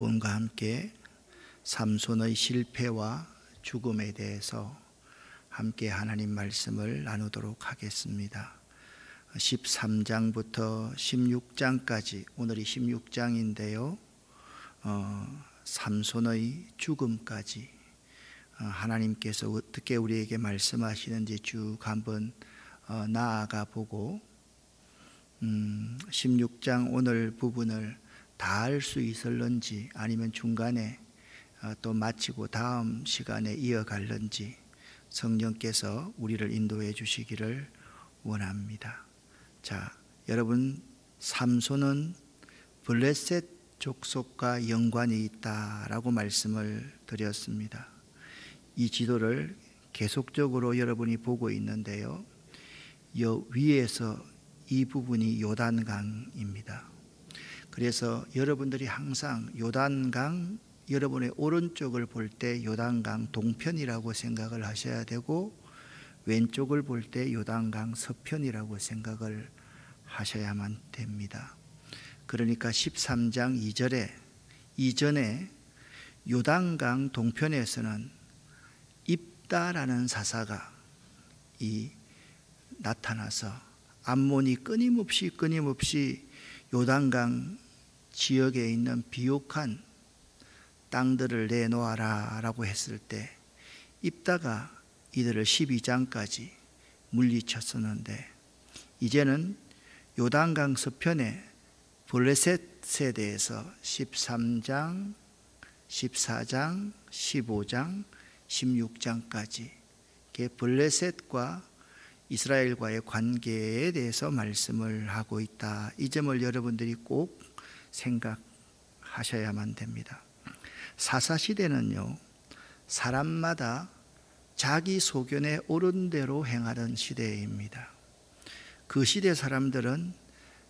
여러분과 함께 삼손의 실패와 죽음에 대해서 함께 하나님 말씀을 나누도록 하겠습니다. 13장부터 16장까지, 오늘이 16장인데요. 삼손의 죽음까지 하나님께서 어떻게 우리에게 말씀하시는지 쭉 한번 나아가 보고 16장 오늘 부분을 다 할 수 있을런지, 아니면 중간에 또 마치고 다음 시간에 이어갈런지 성령께서 우리를 인도해 주시기를 원합니다. 자, 여러분, 삼손은 블레셋 족속과 연관이 있다라고 말씀을 드렸습니다. 이 지도를 계속적으로 여러분이 보고 있는데요, 위에서 이 부분이 요단강입니다. 그래서 여러분들이 항상 요단강, 여러분의 오른쪽을 볼 때 요단강 동편이라고 생각을 하셔야 되고, 왼쪽을 볼 때 요단강 서편이라고 생각을 하셔야만 됩니다. 그러니까 13장 2절에 이전에 요단강 동편에서는 입다라는 사사가 나타나서 암몬이 끊임없이 요단강 지역에 있는 비옥한 땅들을 내놓아라 라고 했을 때 입다가 이들을 12장까지 물리쳤었는데, 이제는 요단강 서편에 블레셋에 대해서 13장, 14장, 15장, 16장까지 블레셋과 이스라엘과의 관계에 대해서 말씀을 하고 있다. 이 점을 여러분들이 꼭 생각하셔야만 됩니다. 사사시대는요, 사람마다 자기 소견에 옳은 대로 행하던 시대입니다. 그 시대 사람들은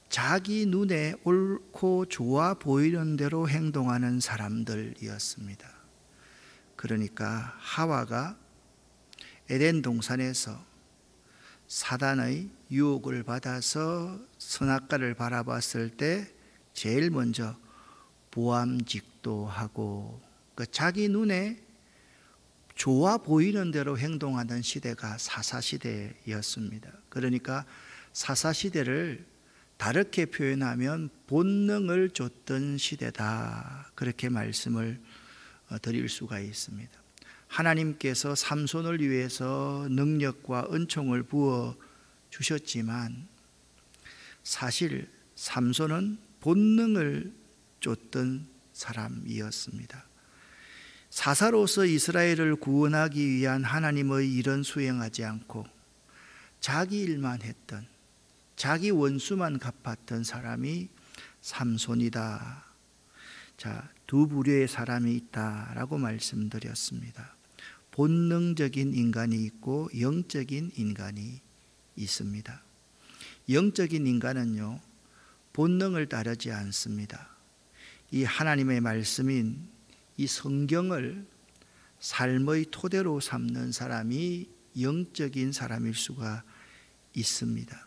자기 눈에 옳고 좋아 보이는 대로 행동하는 사람들이었습니다. 그러니까 하와가 에덴 동산에서 사단의 유혹을 받아서 선악과를 바라봤을 때 제일 먼저 보암직도하고 자기 눈에 좋아 보이는 대로 행동하던 시대가 사사시대였습니다. 그러니까 사사시대를 다르게 표현하면 본능을 쫓던 시대다, 그렇게 말씀을 드릴 수가 있습니다. 하나님께서 삼손을 위해서 능력과 은총을 부어 주셨지만 사실 삼손은 본능을 쫓던 사람이었습니다. 사사로서 이스라엘을 구원하기 위한 하나님의 일은 수행하지 않고 자기 일만 했던, 자기 원수만 갚았던 사람이 삼손이다. 자, 두 부류의 사람이 있다라고 말씀드렸습니다. 본능적인 인간이 있고 영적인 인간이 있습니다. 영적인 인간은요, 본능을 따르지 않습니다. 이 하나님의 말씀인 이 성경을 삶의 토대로 삼는 사람이 영적인 사람일 수가 있습니다.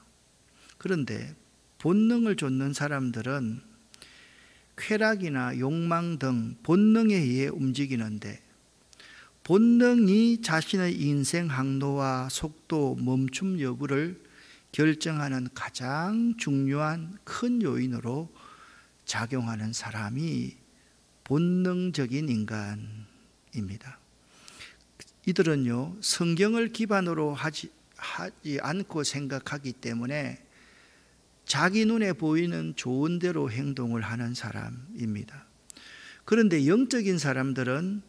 그런데 본능을 좇는 사람들은 쾌락이나 욕망 등 본능에 의해 움직이는데, 본능이 자신의 인생 항로와 속도, 멈춤 여부를 결정하는 가장 중요한 큰 요인으로 작용하는 사람이 본능적인 인간입니다. 이들은요, 성경을 기반으로 하지 않고 생각하기 때문에 자기 눈에 보이는 좋은 대로 행동을 하는 사람입니다. 그런데 영적인 사람들은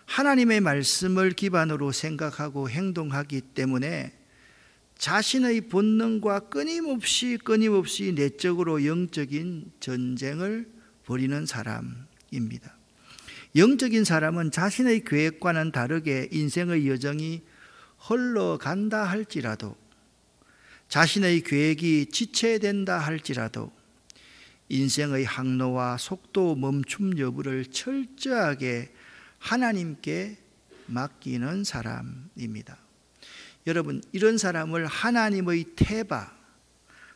하나님의 말씀을 기반으로 생각하고 행동하기 때문에 자신의 본능과 끊임없이 내적으로 영적인 전쟁을 벌이는 사람입니다. 영적인 사람은 자신의 계획과는 다르게 인생의 여정이 흘러간다 할지라도, 자신의 계획이 지체된다 할지라도 인생의 항로와 속도, 멈춤 여부를 철저하게 하나님께 맡기는 사람입니다. 여러분, 이런 사람을 하나님의 태바,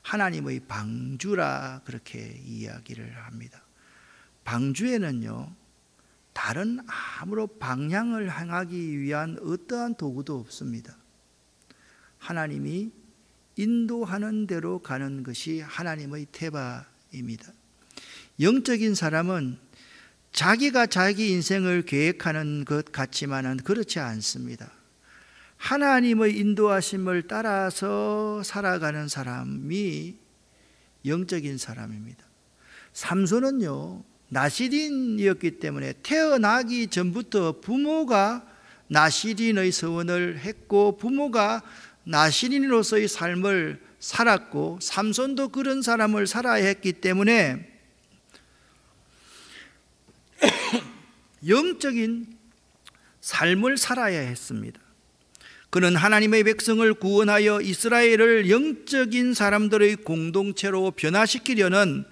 하나님의 방주라 그렇게 이야기를 합니다. 방주에는요, 다른 아무런 방향을 향하기 위한 어떠한 도구도 없습니다. 하나님이 인도하는 대로 가는 것이 하나님의 태바입니다. 영적인 사람은 자기가 자기 인생을 계획하는 것 같지만은 그렇지 않습니다. 하나님의 인도하심을 따라서 살아가는 사람이 영적인 사람입니다. 삼손은요, 나시린이었기 때문에 태어나기 전부터 부모가 나시린의 서원을 했고 부모가 나시린으로서의 삶을 살았고 삼손도 그런 사람을 살아야 했기 때문에 영적인 삶을 살아야 했습니다. 그는 하나님의 백성을 구원하여 이스라엘을 영적인 사람들의 공동체로 변화시키려는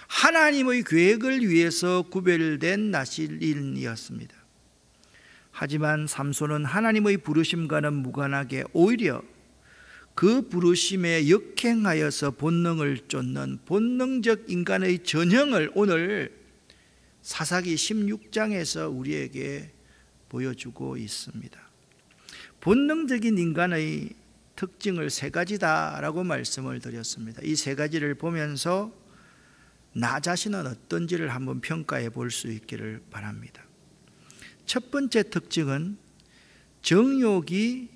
하나님의 계획을 위해서 구별된 나시린이었습니다. 하지만 삼손은 하나님의 부르심과는 무관하게 오히려 그 부르심에 역행하여서 본능을 쫓는 본능적 인간의 전형을 오늘 사사기 16장에서 우리에게 보여주고 있습니다. 본능적인 인간의 특징을 세 가지다라고 말씀을 드렸습니다. 이 세 가지를 보면서 나 자신은 어떤지를 한번 평가해 볼 수 있기를 바랍니다. 첫 번째 특징은 정욕이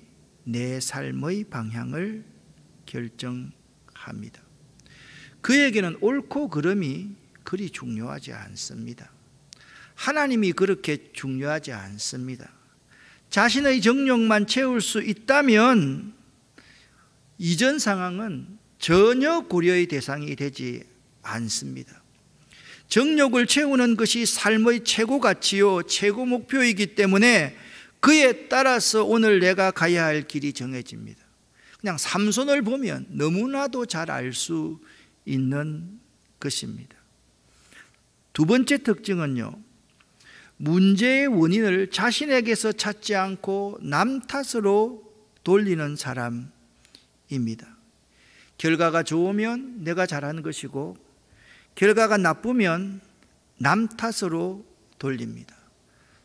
내 삶의 방향을 결정합니다. 그에게는 옳고 그름이 그리 중요하지 않습니다. 하나님이 그렇게 중요하지 않습니다. 자신의 정욕만 채울 수 있다면 이전 상황은 전혀 고려의 대상이 되지 않습니다. 정욕을 채우는 것이 삶의 최고 가치요 최고 목표이기 때문에 그에 따라서 오늘 내가 가야 할 길이 정해집니다. 그냥 삼손을 보면 너무나도 잘 알 수 있는 것입니다. 두 번째 특징은요, 문제의 원인을 자신에게서 찾지 않고 남 탓으로 돌리는 사람입니다. 결과가 좋으면 내가 잘하는 것이고 결과가 나쁘면 남 탓으로 돌립니다.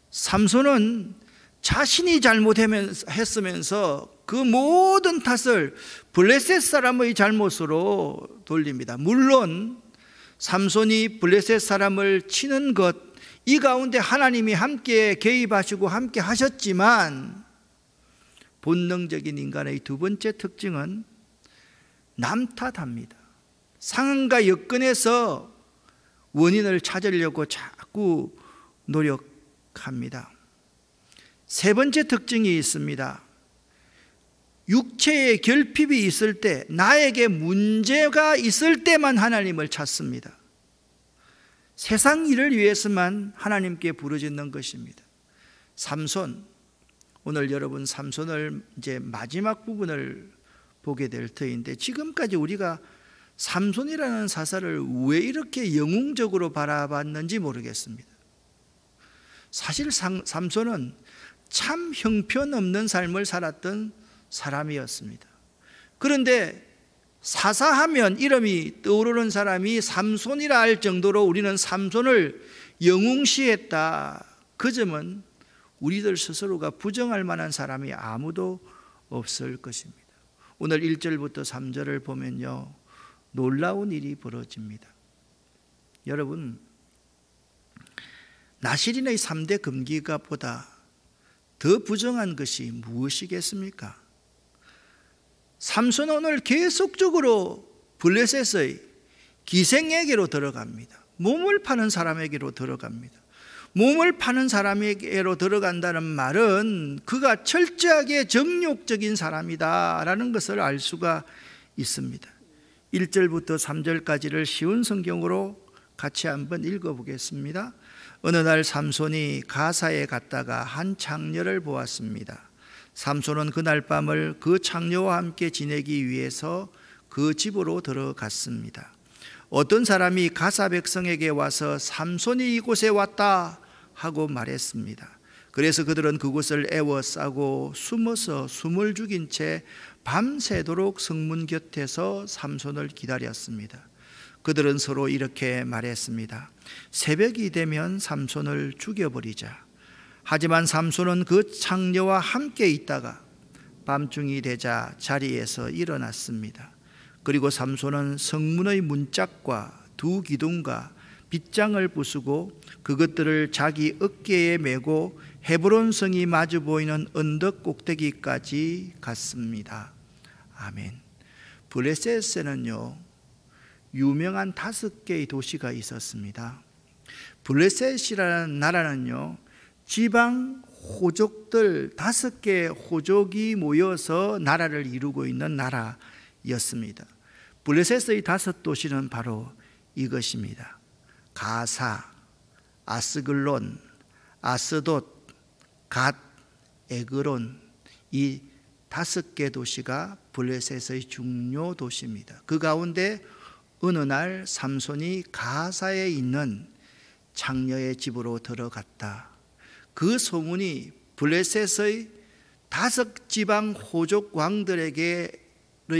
삼손은 자신이 잘못했으면서 그 모든 탓을 블레셋 사람의 잘못으로 돌립니다. 물론 삼손이 블레셋 사람을 치는 것, 이 가운데 하나님이 함께 개입하시고 함께 하셨지만 본능적인 인간의 두 번째 특징은 남 탓합니다. 상황과 여건에서 원인을 찾으려고 자꾸 노력합니다. 세 번째 특징이 있습니다. 육체의 결핍이 있을 때, 나에게 문제가 있을 때만 하나님을 찾습니다. 세상 일을 위해서만 하나님께 부르짖는 것입니다. 삼손, 오늘 여러분 삼손을 이제 마지막 부분을 보게 될 터인데, 지금까지 우리가 삼손이라는 사사를 왜 이렇게 영웅적으로 바라봤는지 모르겠습니다. 사실 삼손은 참 형편없는 삶을 살았던 사람이었습니다. 그런데 사사하면 이름이 떠오르는 사람이 삼손이라 할 정도로 우리는 삼손을 영웅시했다. 그 점은 우리들 스스로가 부정할 만한 사람이 아무도 없을 것입니다. 오늘 1절부터 3절을 보면요, 놀라운 일이 벌어집니다. 여러분, 나시린의 3대 금기가보다 더 부정한 것이 무엇이겠습니까? 삼손은 오늘 계속적으로 블레셋의 기생에게로 들어갑니다. 몸을 파는 사람에게로 들어갑니다. 몸을 파는 사람에게로 들어간다는 말은 그가 철저하게 정욕적인 사람이다라는 것을 알 수가 있습니다. 1절부터 3절까지를 쉬운 성경으로 같이 한번 읽어보겠습니다. 어느 날 삼손이 가사에 갔다가 한 창녀를 보았습니다. 삼손은 그날 밤을 그 창녀와 함께 지내기 위해서 그 집으로 들어갔습니다. 어떤 사람이 가사 백성에게 와서 삼손이 이곳에 왔다 하고 말했습니다. 그래서 그들은 그곳을 에워싸고 숨어서 숨을 죽인 채 밤새도록 성문 곁에서 삼손을 기다렸습니다. 그들은 서로 이렇게 말했습니다. 새벽이 되면 삼손을 죽여버리자. 하지만 삼손은 그 창녀와 함께 있다가 밤중이 되자 자리에서 일어났습니다. 그리고 삼손은 성문의 문짝과 두 기둥과 빗장을 부수고 그것들을 자기 어깨에 메고 헤브론 성이 마주 보이는 언덕 꼭대기까지 갔습니다. 아멘. 블레셋에는요 유명한 5개의 도시가 있었습니다. 블레셋이라는 나라는요 지방 호족들 5개 호족이 모여서 나라를 이루고 있는 나라였습니다. 블레셋의 5도시는 바로 이것입니다. 가사, 아스글론, 아스돗, 갓, 에그론, 이 5개 도시가 블레셋의 중요 도시입니다. 그 가운데 어느 날 삼손이 가사에 있는 창녀의 집으로 들어갔다. 그 소문이 블레셋의 5지방 호족 왕들에게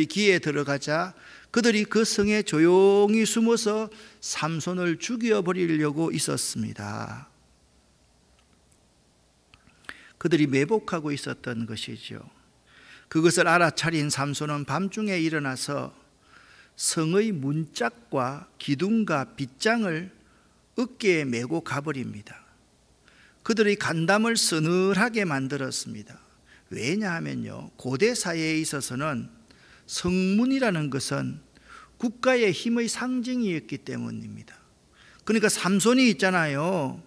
귀에 들어가자 그들이 그 성에 조용히 숨어서 삼손을 죽여버리려고 있었습니다. 그들이 매복하고 있었던 것이죠. 그것을 알아차린 삼손은 밤중에 일어나서 성의 문짝과 기둥과 빗장을 어깨에 메고 가버립니다. 그들의 간담을 서늘하게 만들었습니다. 왜냐하면요 고대 사회에 있어서는 성문이라는 것은 국가의 힘의 상징이었기 때문입니다. 그러니까 삼손이 있잖아요.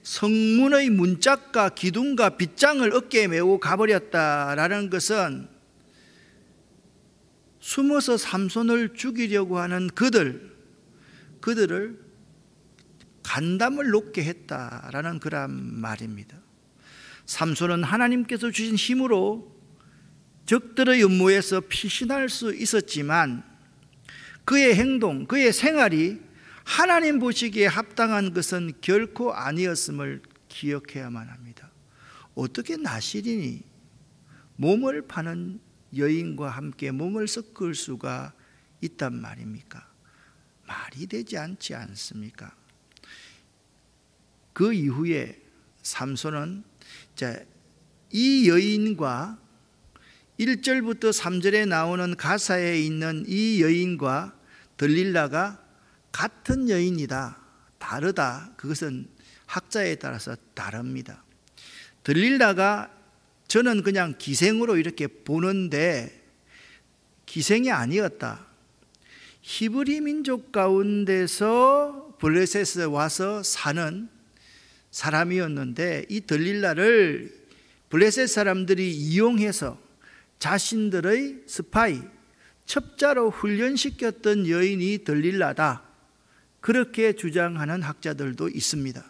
성문의 문짝과 기둥과 빗장을 어깨에 메고 가버렸다라는 것은 숨어서 삼손을 죽이려고 하는 그들을 간담을 놓게 했다라는 그런 말입니다. 삼손은 하나님께서 주신 힘으로 적들의 음모에서 피신할 수 있었지만 그의 행동, 그의 생활이 하나님 보시기에 합당한 것은 결코 아니었음을 기억해야만 합니다. 어떻게 나실인이 몸을 파는 여인과 함께 몸을 섞을 수가 있단 말입니까? 말이 되지 않지 않습니까? 그 이후에 삼손은 이 여인과 1절부터 3절에 나오는 가사에 있는 이 여인과 들릴라가 같은 여인이다, 다르다, 그것은 학자에 따라서 다릅니다. 들릴라가 저는 그냥 기생으로 이렇게 보는데 기생이 아니었다. 히브리 민족 가운데서 블레셋에 와서 사는 사람이었는데 이 들릴라를 블레셋 사람들이 이용해서 자신들의 스파이, 첩자로 훈련시켰던 여인이 들릴라다, 그렇게 주장하는 학자들도 있습니다.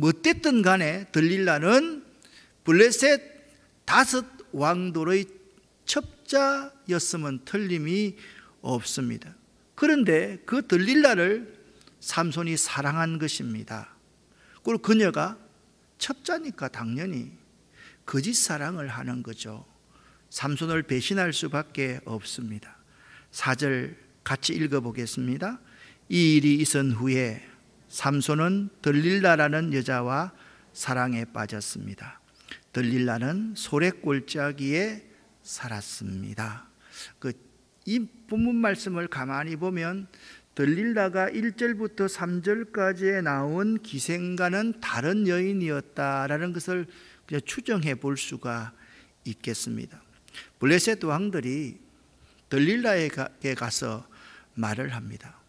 어땠든 간에 들릴라는 블레셋 5 왕돌의 첩자였으면 틀림이 없습니다. 그런데 그 들릴라를 삼손이 사랑한 것입니다. 그리고 그녀가 첩자니까 당연히 거짓 사랑을 하는 거죠. 삼손을 배신할 수밖에 없습니다. 4절 같이 읽어보겠습니다. 이 일이 있은 후에 삼손은 들릴라라는 여자와 사랑에 빠졌습니다. 들릴라는 소래골짜기에 살았습니다. 이 본문 말씀을 가만히 보면 들릴라가 1절부터 3절까지에 나온 기생과는 다른 여인이었다라는 것을 그냥 추정해 볼 수가 있겠습니다. 블레셋 왕들이 들릴라에게 가서 말을 합니다.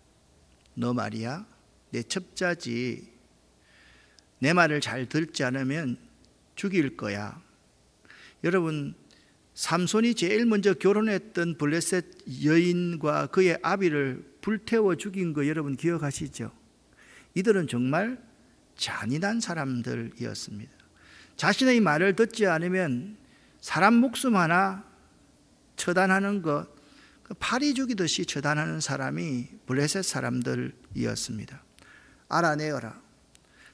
너 말이야, 내 첩자지. 내 말을 잘 듣지 않으면 죽일 거야. 여러분, 삼손이 제일 먼저 결혼했던 블레셋 여인과 그의 아비를 불태워 죽인 거 여러분 기억하시죠? 이들은 정말 잔인한 사람들이었습니다. 자신의 말을 듣지 않으면 사람 목숨 하나 처단하는 것, 파리 죽이듯이 처단하는 사람이 블레셋 사람들이었습니다. 알아내어라.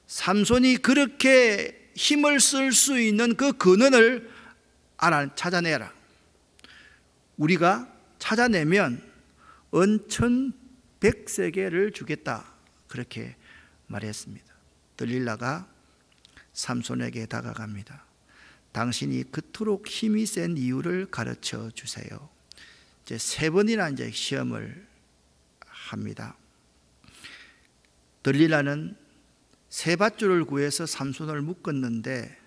삼손이 그렇게 힘을 쓸 수 있는 그 근원을 찾아내라. 우리가 찾아내면 은 1,100세겔을 주겠다, 그렇게 말했습니다. 들릴라가 삼손에게 다가갑니다. 당신이 그토록 힘이 센 이유를 가르쳐 주세요. 이제 3번이나 이제 시험을 합니다. 들릴라는 새 밧줄을 구해서 삼손을 묶었는데,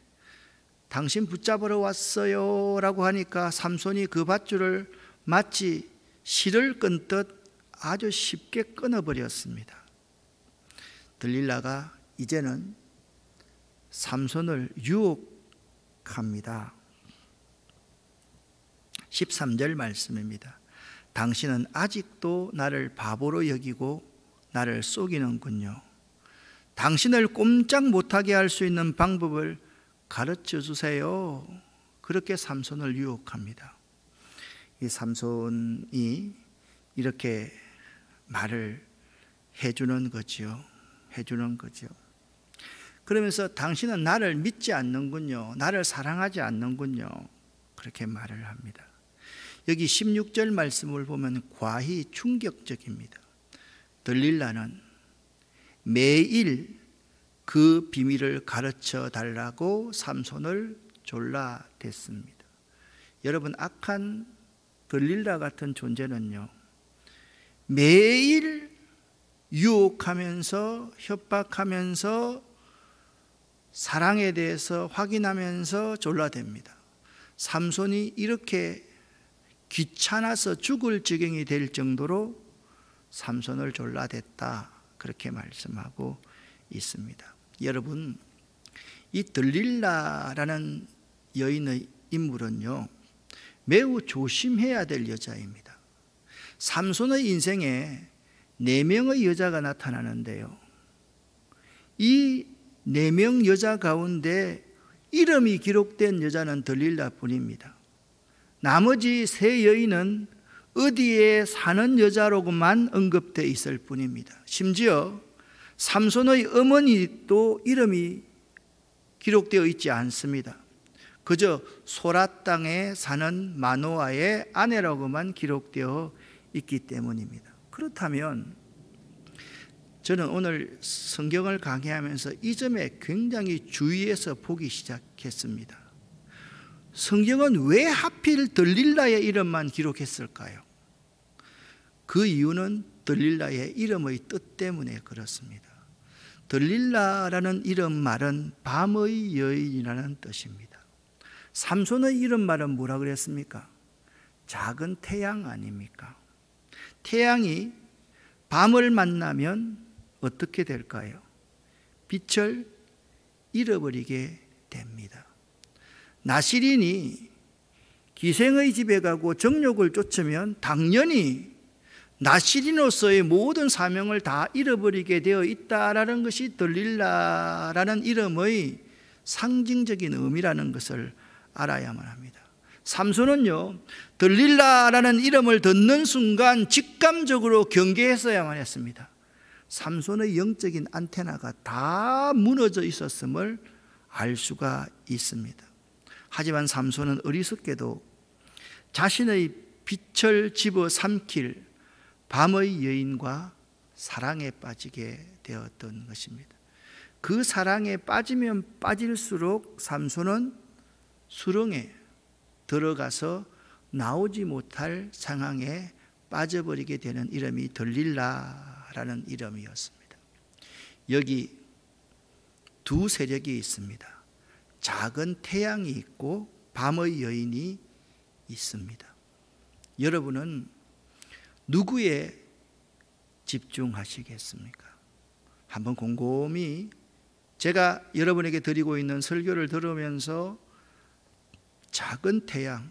당신 붙잡으러 왔어요 라고 하니까 삼손이 그 밧줄을 마치 실을 끈듯 아주 쉽게 끊어버렸습니다. 들릴라가 이제는 삼손을 유혹합니다. 13절 말씀입니다. 당신은 아직도 나를 바보로 여기고 나를 속이는군요. 당신을 꼼짝 못하게 할 수 있는 방법을 가르쳐 주세요. 그렇게 삼손을 유혹합니다. 이 삼손이 이렇게 말을 해주는 거지요. 그러면서 당신은 나를 믿지 않는군요. 나를 사랑하지 않는군요. 그렇게 말을 합니다. 여기 16절 말씀을 보면 과히 충격적입니다. 들릴라는 매일 그 비밀을 가르쳐 달라고 삼손을 졸라댔습니다. 여러분, 악한 들릴라 같은 존재는요, 매일 유혹하면서 협박하면서 사랑에 대해서 확인하면서 졸라댑니다. 삼손이 이렇게 귀찮아서 죽을 지경이 될 정도로 삼손을 졸라댔다, 그렇게 말씀하고 있습니다. 여러분, 이 들릴라라는 여인의 인물은요, 매우 조심해야 될 여자입니다. 삼손의 인생에 4명의 여자가 나타나는데요, 이 4명 여자 가운데 이름이 기록된 여자는 들릴라 뿐입니다. 나머지 3 여인은 어디에 사는 여자로만 언급되어 있을 뿐입니다. 심지어 삼손의 어머니도 이름이 기록되어 있지 않습니다. 그저 소라 땅에 사는 마노아의 아내라고만 기록되어 있기 때문입니다. 그렇다면 저는 오늘 성경을 강의하면서 이 점에 굉장히 주의해서 보기 시작했습니다. 성경은 왜 하필 들릴라의 이름만 기록했을까요? 그 이유는 들릴라의 이름의 뜻 때문에 그렇습니다. 들릴라라는 이름 말은 밤의 여인이라는 뜻입니다. 삼손의 이름 말은 뭐라 그랬습니까? 작은 태양 아닙니까? 태양이 밤을 만나면 어떻게 될까요? 빛을 잃어버리게 됩니다. 나시린이 기생의 집에 가고 정욕을 쫓으면 당연히 나시린으로서의 모든 사명을 다 잃어버리게 되어 있다라는 것이 들릴라라는 이름의 상징적인 의미라는 것을 알아야만 합니다. 삼손은요, 들릴라라는 이름을 듣는 순간 직감적으로 경계했어야만 했습니다. 삼손의 영적인 안테나가 다 무너져 있었음을 알 수가 있습니다. 하지만 삼손은 어리석게도 자신의 빛을 집어삼킬 밤의 여인과 사랑에 빠지게 되었던 것입니다. 그 사랑에 빠지면 빠질수록 삼손은 수렁에 들어가서 나오지 못할 상황에 빠져버리게 되는 이름이 들릴라라는 이름이었습니다. 여기 2 세력이 있습니다. 작은 태양이 있고 밤의 여인이 있습니다. 여러분은 누구에 집중하시겠습니까? 한번 곰곰이 제가 여러분에게 드리고 있는 설교를 들으면서 작은 태양,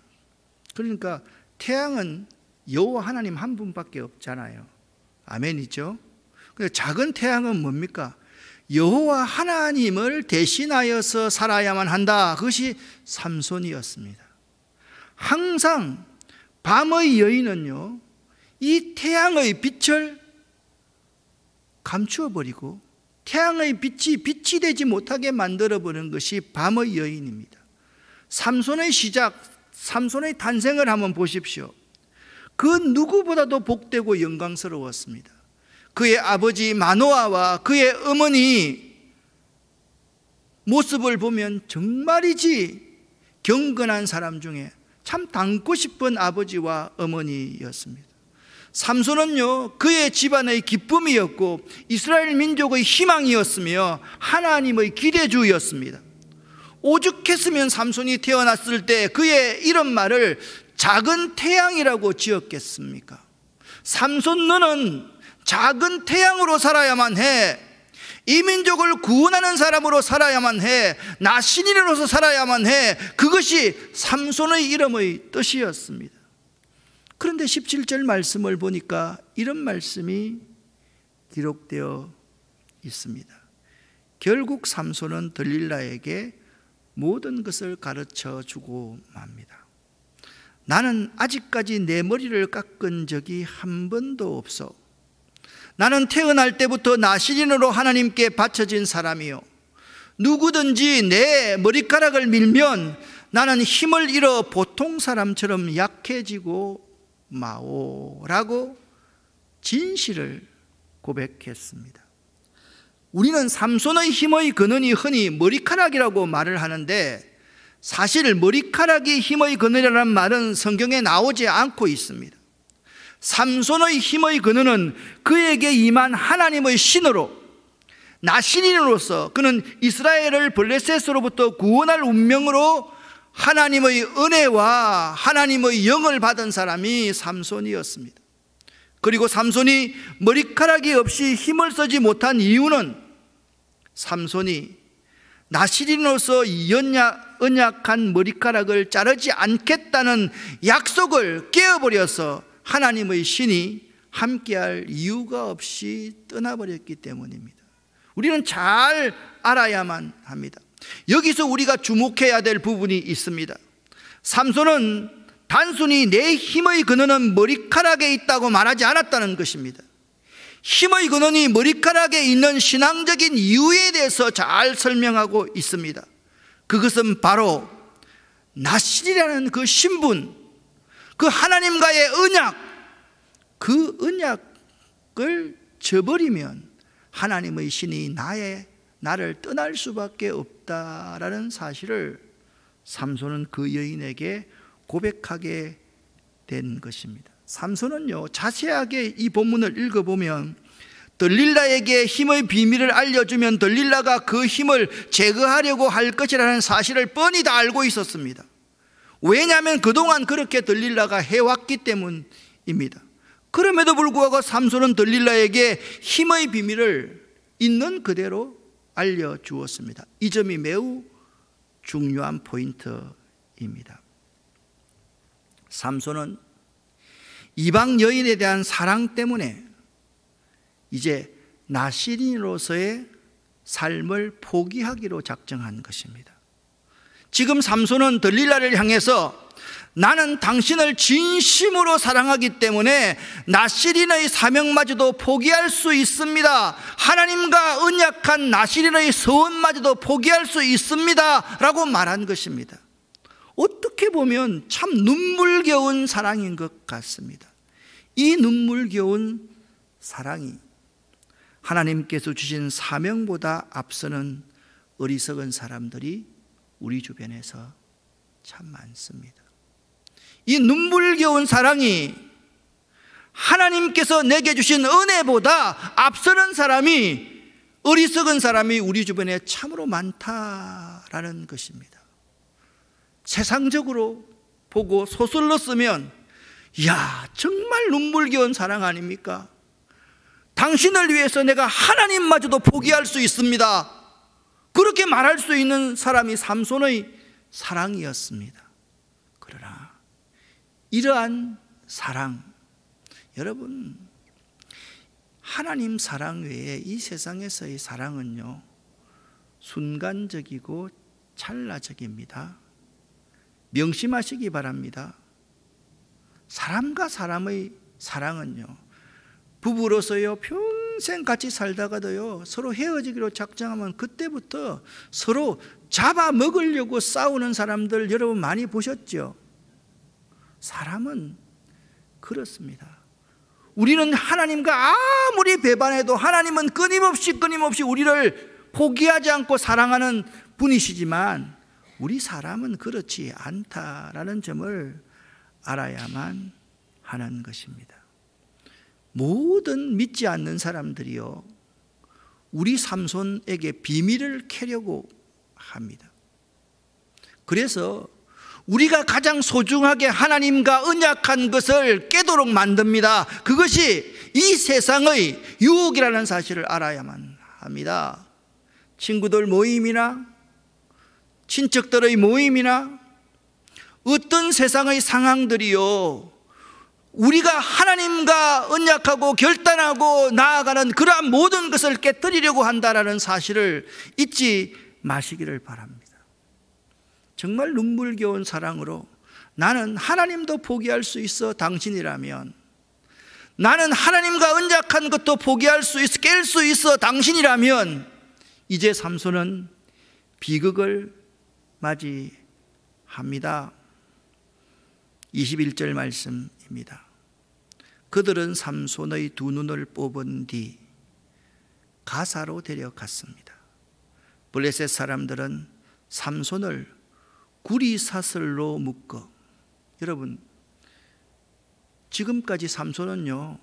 그러니까 태양은 여호와 하나님 한 분밖에 없잖아요. 아멘이죠? 근데 작은 태양은 뭡니까? 여호와 하나님을 대신하여서 살아야만 한다. 그것이 삼손이었습니다. 항상 밤의 여인은요, 이 태양의 빛을 감추어 버리고 태양의 빛이 되지 못하게 만들어 버리는 것이 밤의 여인입니다. 삼손의 시작, 삼손의 탄생을 한번 보십시오. 그 누구보다도 복되고 영광스러웠습니다. 그의 아버지 마노아와 그의 어머니 모습을 보면 정말이지 경건한 사람 중에 참 닮고 싶은 아버지와 어머니였습니다. 삼손은요, 그의 집안의 기쁨이었고 이스라엘 민족의 희망이었으며 하나님의 기대주였습니다. 오죽했으면 삼손이 태어났을 때 그의 이런 말을 작은 태양이라고 지었겠습니까? 삼손 너는 작은 태양으로 살아야만 해. 이 민족을 구원하는 사람으로 살아야만 해. 나 신인으로서 살아야만 해. 그것이 삼손의 이름의 뜻이었습니다. 그런데 17절 말씀을 보니까 이런 말씀이 기록되어 있습니다. 결국 삼손은 들릴라에게 모든 것을 가르쳐 주고 맙니다. 나는 아직까지 내 머리를 깎은 적이 한 번도 없어. 나는 태어날 때부터 나시린으로 하나님께 바쳐진 사람이요, 누구든지 내 머리카락을 밀면 나는 힘을 잃어 보통 사람처럼 약해지고 마오라고 진실을 고백했습니다. 우리는 삼손의 힘의 근원이 흔히 머리카락이라고 말을 하는데 사실 머리카락이 힘의 근원이라는 말은 성경에 나오지 않고 있습니다. 삼손의 힘의 근원은 그에게 임한 하나님의 신으로, 나신인으로서 그는 이스라엘을 블레셋으로부터 구원할 운명으로 하나님의 은혜와 하나님의 영을 받은 사람이 삼손이었습니다. 그리고 삼손이 머리카락이 없이 힘을 쓰지 못한 이유는 삼손이 나시린으로서 언약한 머리카락을 자르지 않겠다는 약속을 깨어버려서 하나님의 신이 함께할 이유가 없이 떠나버렸기 때문입니다. 우리는 잘 알아야만 합니다. 여기서 우리가 주목해야 될 부분이 있습니다. 삼손은 단순히 내 힘의 근원은 머리카락에 있다고 말하지 않았다는 것입니다. 힘의 근원이 머리카락에 있는 신앙적인 이유에 대해서 잘 설명하고 있습니다. 그것은 바로 나실이라는 그 신분, 그 하나님과의 언약, 그 언약을 저버리면 하나님의 신이 나를 떠날 수밖에 없다라는 사실을 삼손은 그 여인에게 고백하게 된 것입니다. 삼손은요, 자세하게 이 본문을 읽어보면 들릴라에게 힘의 비밀을 알려주면 들릴라가 그 힘을 제거하려고 할 것이라는 사실을 뻔히 다 알고 있었습니다. 왜냐하면 그동안 그렇게 들릴라가 해왔기 때문입니다. 그럼에도 불구하고 삼손은 들릴라에게 힘의 비밀을 있는 그대로 알려주었습니다. 이 점이 매우 중요한 포인트입니다. 삼손은 이방 여인에 대한 사랑 때문에 이제 나시린으로서의 삶을 포기하기로 작정한 것입니다. 지금 삼손은 들릴라를 향해서 나는 당신을 진심으로 사랑하기 때문에 나시린의 사명마저도 포기할 수 있습니다. 하나님과 언약한 나시린의 서원마저도 포기할 수 있습니다 라고 말한 것입니다. 어떻게 보면 참 눈물겨운 사랑인 것 같습니다. 이 눈물겨운 사랑이 하나님께서 주신 사명보다 앞서는 어리석은 사람들이 우리 주변에서 참 많습니다. 이 눈물겨운 사랑이 하나님께서 내게 주신 은혜보다 앞서는 사람이, 어리석은 사람이 우리 주변에 참으로 많다라는 것입니다. 세상적으로 보고 소설로 쓰면 이야, 정말 눈물겨운 사랑 아닙니까? 당신을 위해서 내가 하나님마저도 포기할 수 있습니다. 그렇게 말할 수 있는 사람이 삼손의 사랑이었습니다. 그러나 이러한 사랑, 여러분, 하나님 사랑 외에 이 세상에서의 사랑은요, 순간적이고 찰나적입니다. 명심하시기 바랍니다. 사람과 사람의 사랑은요, 부부로서요 평생 같이 살다가도요 서로 헤어지기로 작정하면 그때부터 서로 잡아먹으려고 싸우는 사람들 여러분 많이 보셨죠? 사람은 그렇습니다. 우리는 하나님과 아무리 배반해도 하나님은 끊임없이 우리를 포기하지 않고 사랑하는 분이시지만 우리 사람은 그렇지 않다라는 점을 알아야만 하는 것입니다. 모든 믿지 않는 사람들이요, 우리 삼손에게 비밀을 캐려고 합니다. 그래서 우리가 가장 소중하게 하나님과 언약한 것을 깨도록 만듭니다. 그것이 이 세상의 유혹이라는 사실을 알아야만 합니다. 친구들 모임이나 친척들의 모임이나 어떤 세상의 상황들이요, 우리가 하나님과 언약하고 결단하고 나아가는 그러한 모든 것을 깨뜨리려고 한다는 사실을 잊지 마시기를 바랍니다. 정말 눈물겨운 사랑으로 나는 하나님도 포기할 수 있어 당신이라면, 나는 하나님과 언약한 것도 포기할 수 있어 깰 수 있어 당신이라면, 이제 삼손은 비극을 맞이합니다. 21절 말씀입니다. 그들은 삼손의 두 눈을 뽑은 뒤 가사로 데려갔습니다. 블레셋 사람들은 삼손을 구리사슬로 묶어, 여러분 지금까지 삼손은요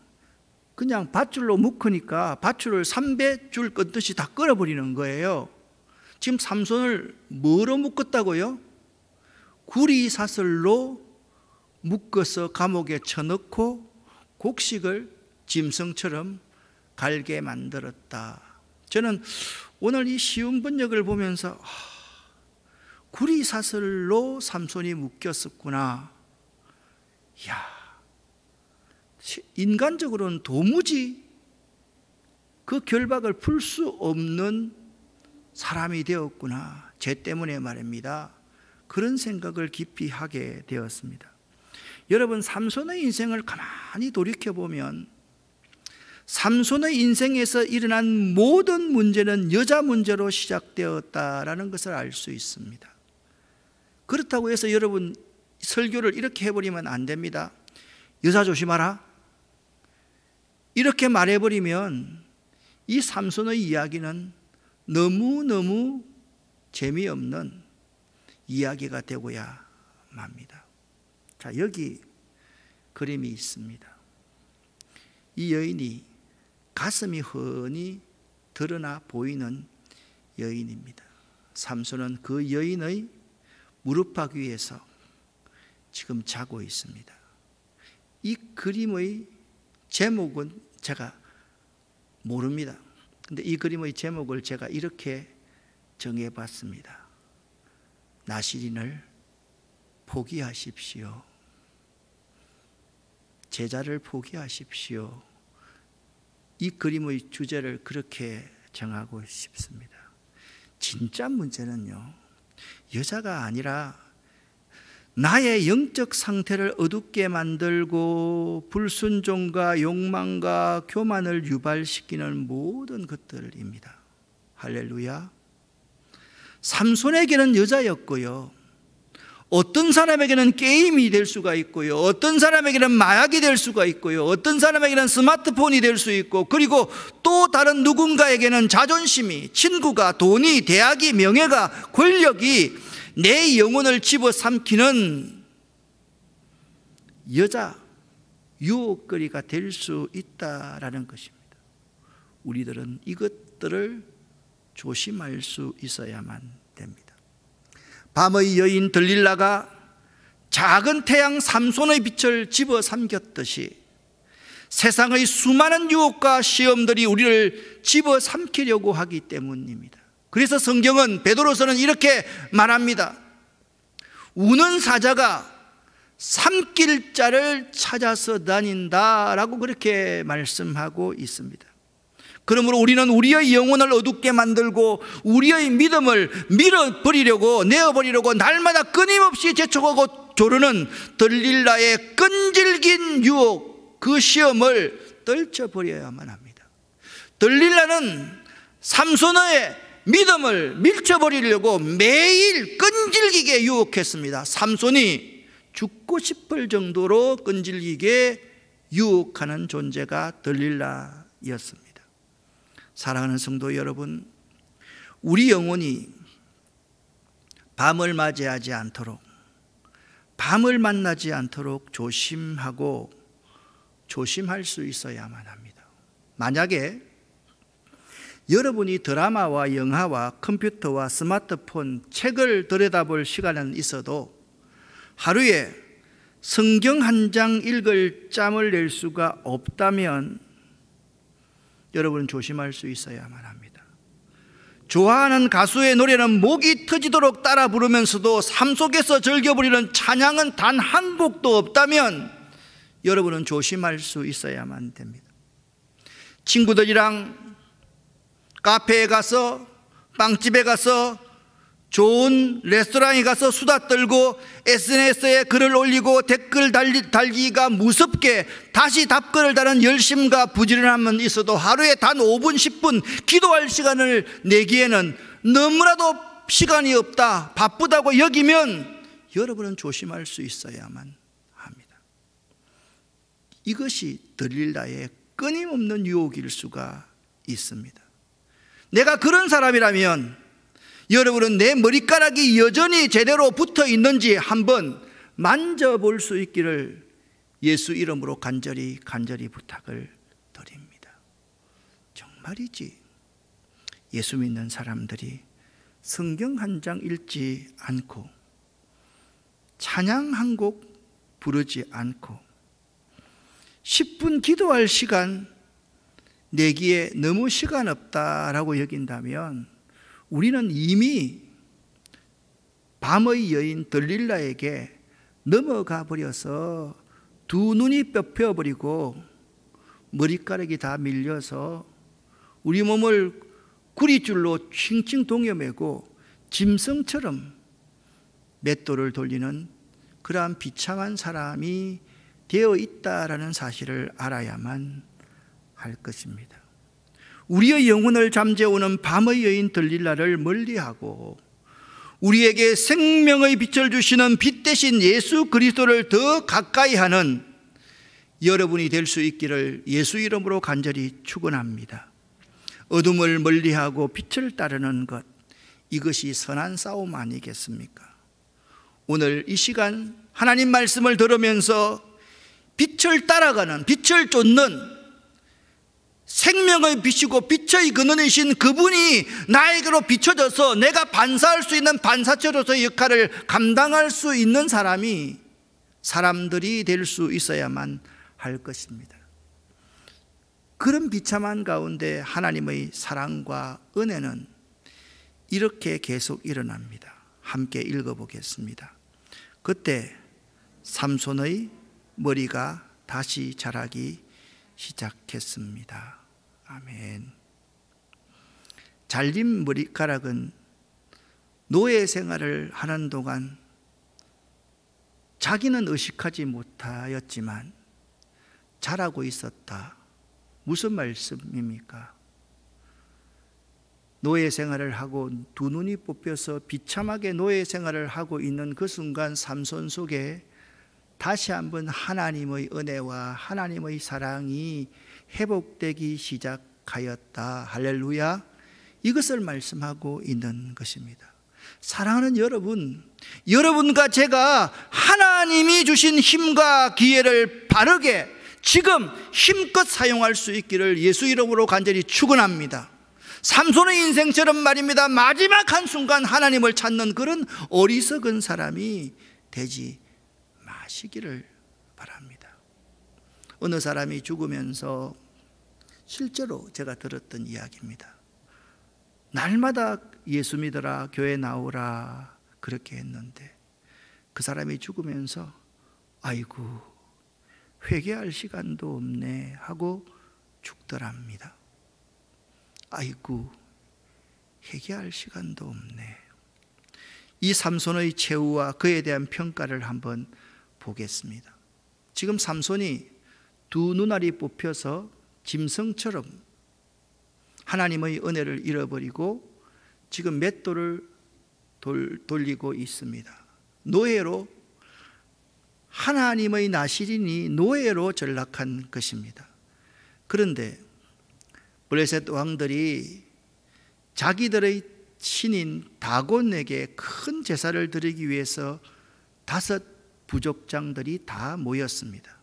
그냥 밧줄로 묶으니까 밧줄을 300줄 끊듯이 다 끊어버리는 거예요. 지금 삼손을 뭐로 묶었다고요? 구리사슬로 묶어서 감옥에 쳐넣고 곡식을 짐승처럼 갈게 만들었다. 저는 오늘 이 쉬운 번역을 보면서 구리사슬로 삼손이 묶였었구나. 이야, 인간적으로는 도무지 그 결박을 풀 수 없는 사람이 되었구나. 죄 때문에 말입니다. 그런 생각을 깊이 하게 되었습니다. 여러분, 삼손의 인생을 가만히 돌이켜보면 삼손의 인생에서 일어난 모든 문제는 여자 문제로 시작되었다라는 것을 알 수 있습니다. 그렇다고 해서 여러분 설교를 이렇게 해버리면 안 됩니다. 여자 조심하라, 이렇게 말해버리면 이 삼손의 이야기는 너무너무 재미없는 이야기가 되고야 맙니다. 자, 여기 그림이 있습니다. 이 여인이 가슴이 훤히 드러나 보이는 여인입니다. 삼손은 그 여인의 무릎팍 위에서 지금 자고 있습니다. 이 그림의 제목은 제가 모릅니다. 근데 이 그림의 제목을 제가 이렇게 정해봤습니다. 나시린을 포기하십시오. 제자를 포기하십시오. 이 그림의 주제를 그렇게 정하고 싶습니다. 진짜 문제는요, 여자가 아니라 나의 영적 상태를 어둡게 만들고 불순종과 욕망과 교만을 유발시키는 모든 것들입니다. 할렐루야. 삼손에게는 여자였고요, 어떤 사람에게는 게임이 될 수가 있고요, 어떤 사람에게는 마약이 될 수가 있고요, 어떤 사람에게는 스마트폰이 될 수 있고, 그리고 또 다른 누군가에게는 자존심이, 친구가, 돈이, 대학이, 명예가, 권력이 내 영혼을 집어삼키는 여자 유혹거리가 될 수 있다라는 것입니다. 우리들은 이것들을 조심할 수 있어야만 됩니다. 밤의 여인 들릴라가 작은 태양 삼손의 빛을 집어삼켰듯이 세상의 수많은 유혹과 시험들이 우리를 집어삼키려고 하기 때문입니다. 그래서 성경은, 베드로서는 이렇게 말합니다. 우는 사자가 삼킬 자를 찾아서 다닌다라고 그렇게 말씀하고 있습니다. 그러므로 우리는 우리의 영혼을 어둡게 만들고 우리의 믿음을 밀어버리려고, 내어버리려고 날마다 끊임없이 재촉하고 조르는 들릴라의 끈질긴 유혹, 그 시험을 떨쳐버려야만 합니다. 들릴라는 삼손의 믿음을 밀쳐버리려고 매일 끈질기게 유혹했습니다. 삼손이 죽고 싶을 정도로 끈질기게 유혹하는 존재가 들릴라였습니다. 사랑하는 성도 여러분, 우리 영혼이 밤을 맞이하지 않도록, 밤을 만나지 않도록 조심하고 조심할 수 있어야만 합니다. 만약에 여러분이 드라마와 영화와 컴퓨터와 스마트폰, 책을 들여다볼 시간은 있어도 하루에 성경 한 장 읽을 짬을 낼 수가 없다면 여러분은 조심할 수 있어야만 합니다. 좋아하는 가수의 노래는 목이 터지도록 따라 부르면서도 삶 속에서 즐겨부리는 찬양은 단 한 곡도 없다면 여러분은 조심할 수 있어야만 됩니다. 친구들이랑 카페에 가서, 빵집에 가서, 좋은 레스토랑에 가서 수다 떨고 SNS에 글을 올리고 댓글 달기가 무섭게 다시 답글을 다는 열심과 부지런함은 있어도 하루에 단 5분 10분 기도할 시간을 내기에는 너무나도 시간이 없다, 바쁘다고 여기면 여러분은 조심할 수 있어야만 합니다. 이것이 들릴라의 끊임없는 유혹일 수가 있습니다. 내가 그런 사람이라면 여러분은 내 머리카락이 여전히 제대로 붙어 있는지 한번 만져볼 수 있기를 예수 이름으로 간절히 부탁을 드립니다. 정말이지 예수 믿는 사람들이 성경 한 장 읽지 않고 찬양 한 곡 부르지 않고 10분 기도할 시간 내기에 너무 시간 없다라고 여긴다면 우리는 이미 밤의 여인 들릴라에게 넘어가 버려서 두 눈이 뼈펴버리고 머리카락이 다 밀려서 우리 몸을 구리줄로 칭칭 동여매고 짐승처럼 맷돌을 돌리는 그러한 비참한 사람이 되어 있다라는 사실을 알아야만 할 것입니다. 우리의 영혼을 잠재우는 밤의 여인 들릴라를 멀리하고 우리에게 생명의 빛을 주시는 빛 대신 예수 그리스도를 더 가까이 하는 여러분이 될 수 있기를 예수 이름으로 간절히 축원합니다. 어둠을 멀리하고 빛을 따르는 것, 이것이 선한 싸움 아니겠습니까? 오늘 이 시간 하나님 말씀을 들으면서 빛을 따라가는, 빛을 쫓는 생명의 빛이고 빛의 근원이신 그분이 나에게로 비춰져서 내가 반사할 수 있는 반사체로서의 역할을 감당할 수 있는 사람들이 될 수 있어야만 할 것입니다. 그런 비참한 가운데 하나님의 사랑과 은혜는 이렇게 계속 일어납니다. 함께 읽어보겠습니다. 그때 삼손의 머리가 다시 자라기 시작했습니다. 아멘. 잘린 머리카락은 노예 생활을 하는 동안 자기는 의식하지 못하였지만 자라고 있었다. 무슨 말씀입니까? 노예 생활을 하고 두 눈이 뽑혀서 비참하게 노예 생활을 하고 있는 그 순간 삼손 속에 다시 한번 하나님의 은혜와 하나님의 사랑이 회복되기 시작하였다. 할렐루야. 이것을 말씀하고 있는 것입니다. 사랑하는 여러분, 여러분과 제가 하나님이 주신 힘과 기회를 바르게 지금 힘껏 사용할 수 있기를 예수 이름으로 간절히 축원합니다. 삼손의 인생처럼 말입니다. 마지막 한순간 하나님을 찾는 그런 어리석은 사람이 되지 마시기를 바랍니다. 어느 사람이 죽으면서 실제로 제가 들었던 이야기입니다. 날마다 예수 믿어라, 교회 나오라 그렇게 했는데 그 사람이 죽으면서 아이고 회개할 시간도 없네 하고 죽더랍니다. 아이고 회개할 시간도 없네. 이 삼손의 최후와 그에 대한 평가를 한번 보겠습니다. 지금 삼손이 두 눈알이 뽑혀서 짐승처럼 하나님의 은혜를 잃어버리고 지금 맷돌을 돌리고 있습니다. 노예로 하나님의 나시린이 노예로 전락한 것입니다. 그런데 블레셋 왕들이 자기들의 신인 다곤에게 큰 제사를 드리기 위해서 5 부족장들이 다 모였습니다.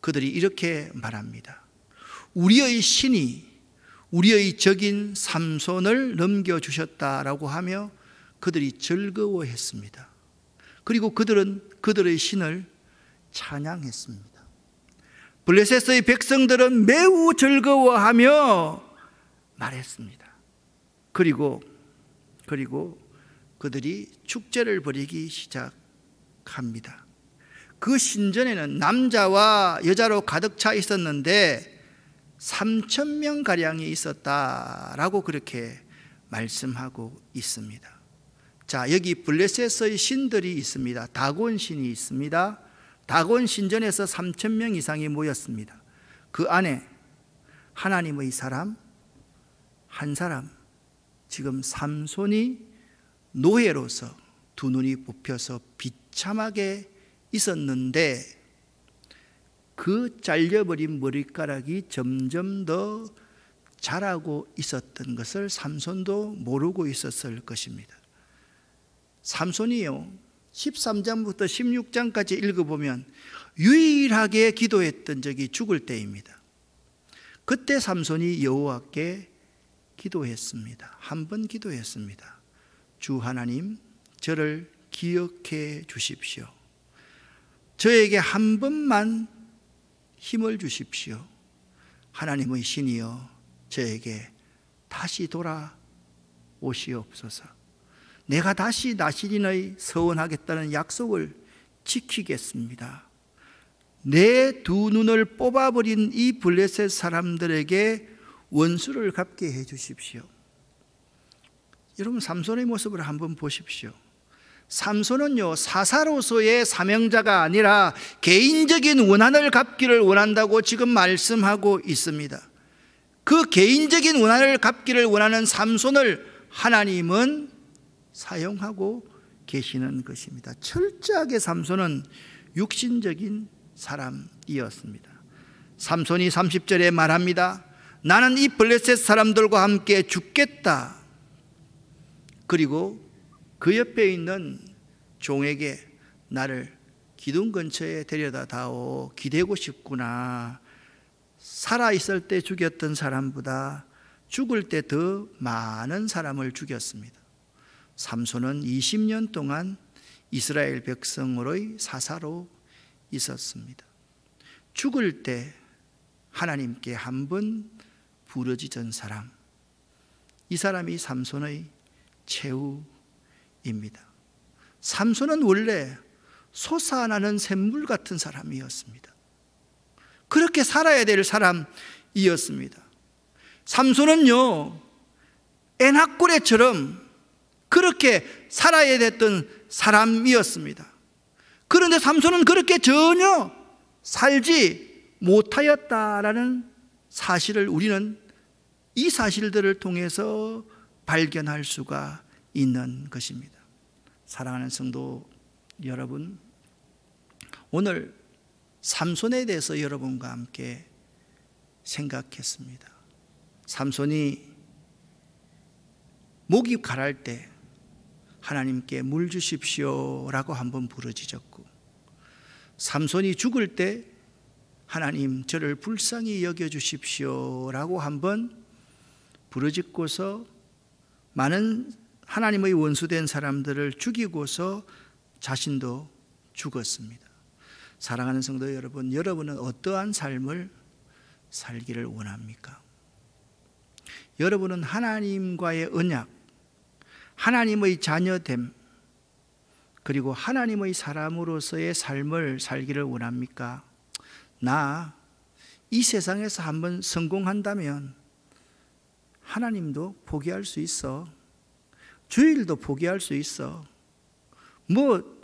그들이 이렇게 말합니다. 우리의 신이 우리의 적인 삼손을 넘겨주셨다라고 하며 그들이 즐거워했습니다. 그리고 그들은 그들의 신을 찬양했습니다. 블레셋의 백성들은 매우 즐거워하며 말했습니다. 그리고 그들이 축제를 벌이기 시작합니다. 그 신전에는 남자와 여자로 가득 차 있었는데 3,000명가량이 있었다라고 그렇게 말씀하고 있습니다. 자, 여기 블레셋의 신들이 있습니다. 다곤 신이 있습니다. 다곤 신전에서 3,000명 이상이 모였습니다. 그 안에 하나님의 사람 한 사람, 지금 삼손이 노예로서 2 눈이 뽑혀서 비참하게 있었는데 그 잘려버린 머리카락이 점점 더 자라고 있었던 것을 삼손도 모르고 있었을 것입니다. 삼손이요, 13장부터 16장까지 읽어보면 유일하게 기도했던 적이 죽을 때입니다. 그때 삼손이 여호와께 기도했습니다. 한 번 기도했습니다. 주 하나님, 저를 기억해 주십시오. 저에게 한 번만 힘을 주십시오. 하나님의 신이여, 저에게 다시 돌아오시옵소서. 내가 다시 나시린의 서원하겠다는 약속을 지키겠습니다. 내 2 눈을 뽑아버린 이 블레셋 사람들에게 원수를 갚게 해 주십시오. 여러분, 삼손의 모습을 한번 보십시오. 삼손은요, 사사로서의 사명자가 아니라 개인적인 원한을 갚기를 원한다고 지금 말씀하고 있습니다. 그 개인적인 원한을 갚기를 원하는 삼손을 하나님은 사용하고 계시는 것입니다. 철저하게 삼손은 육신적인 사람이었습니다. 삼손이 30절에 말합니다. 나는 이 블레셋 사람들과 함께 죽겠다. 그리고 그 옆에 있는 종에게 나를 기둥 근처에 데려다 다오. 기대고 싶구나. 살아있을 때 죽였던 사람보다 죽을 때 더 많은 사람을 죽였습니다. 삼손은 20년 동안 이스라엘 백성으로의 사사로 있었습니다. 죽을 때 하나님께 한 번 부르짖은 사람, 이 사람이 삼손의 최후입니다. 삼손은 원래 솟아나는 샘물 같은 사람이었습니다. 그렇게 살아야 될 사람이었습니다. 삼손은요, 에나꼬레처럼 그렇게 살아야 됐던 사람이었습니다. 그런데 삼손은 그렇게 전혀 살지 못하였다라는 사실을 우리는 이 사실들을 통해서 발견할 수가 있는 것입니다. 사랑하는 성도 여러분, 오늘 삼손에 대해서 여러분과 함께 생각했습니다. 삼손이 목이 가랄 때 하나님께 물 주십시오라고 한번 부르짖었고, 삼손이 죽을 때 하나님 저를 불쌍히 여겨주십시오라고 한번 부르짖고서 많은 하나님의 원수된 사람들을 죽이고서 자신도 죽었습니다. 사랑하는 성도 여러분, 여러분은 어떠한 삶을 살기를 원합니까? 여러분은 하나님과의 언약, 하나님의 자녀됨, 그리고 하나님의 사람으로서의 삶을 살기를 원합니까? 나 이 세상에서 한번 성공한다면 하나님도 포기할 수 있어. 주일도 포기할 수 있어.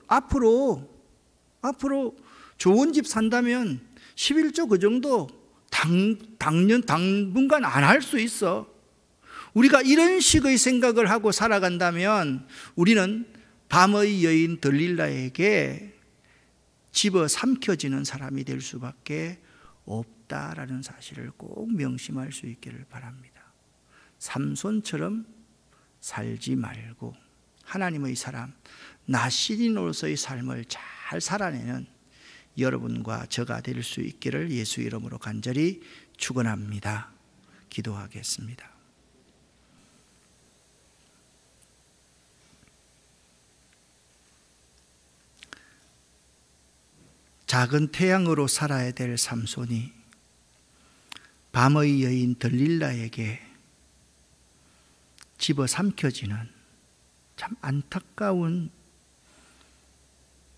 앞으로 좋은 집 산다면 11조 그 정도 당분간 안 할 수 있어. 우리가 이런 식의 생각을 하고 살아간다면 우리는 밤의 여인 들릴라에게 집어삼켜지는 사람이 될 수밖에 없다라는 사실을 꼭 명심할 수 있기를 바랍니다. 삼손처럼 살지 말고 하나님의 사람, 나시린으로서의 삶을 잘 살아내는 여러분과 저가 될 수 있기를 예수 이름으로 간절히 축원합니다. 기도하겠습니다. 작은 태양으로 살아야 될 삼손이 밤의 여인 들릴라에게 집어삼켜지는 참 안타까운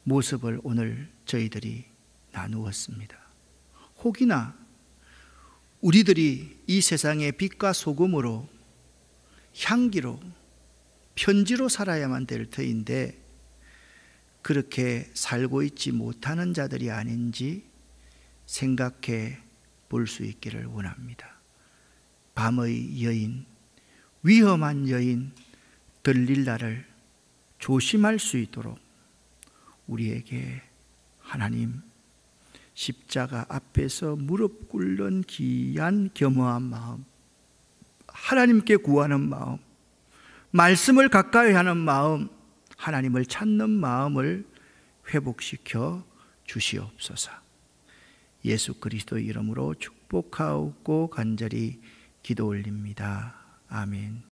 모습을 오늘 저희들이 나누었습니다. 혹이나 우리들이 이 세상의 빛과 소금으로 향기로 편지로 살아야만 될 터인데 그렇게 살고 있지 못하는 자들이 아닌지 생각해 볼 수 있기를 원합니다. 밤의 여인, 위험한 여인 들릴라를 조심할 수 있도록 우리에게 하나님 십자가 앞에서 무릎 꿇는 귀한 겸허한 마음, 하나님께 구하는 마음, 말씀을 가까이 하는 마음, 하나님을 찾는 마음을 회복시켜 주시옵소서. 예수 그리스도의 이름으로 축복하고 간절히 기도 올립니다. 아멘.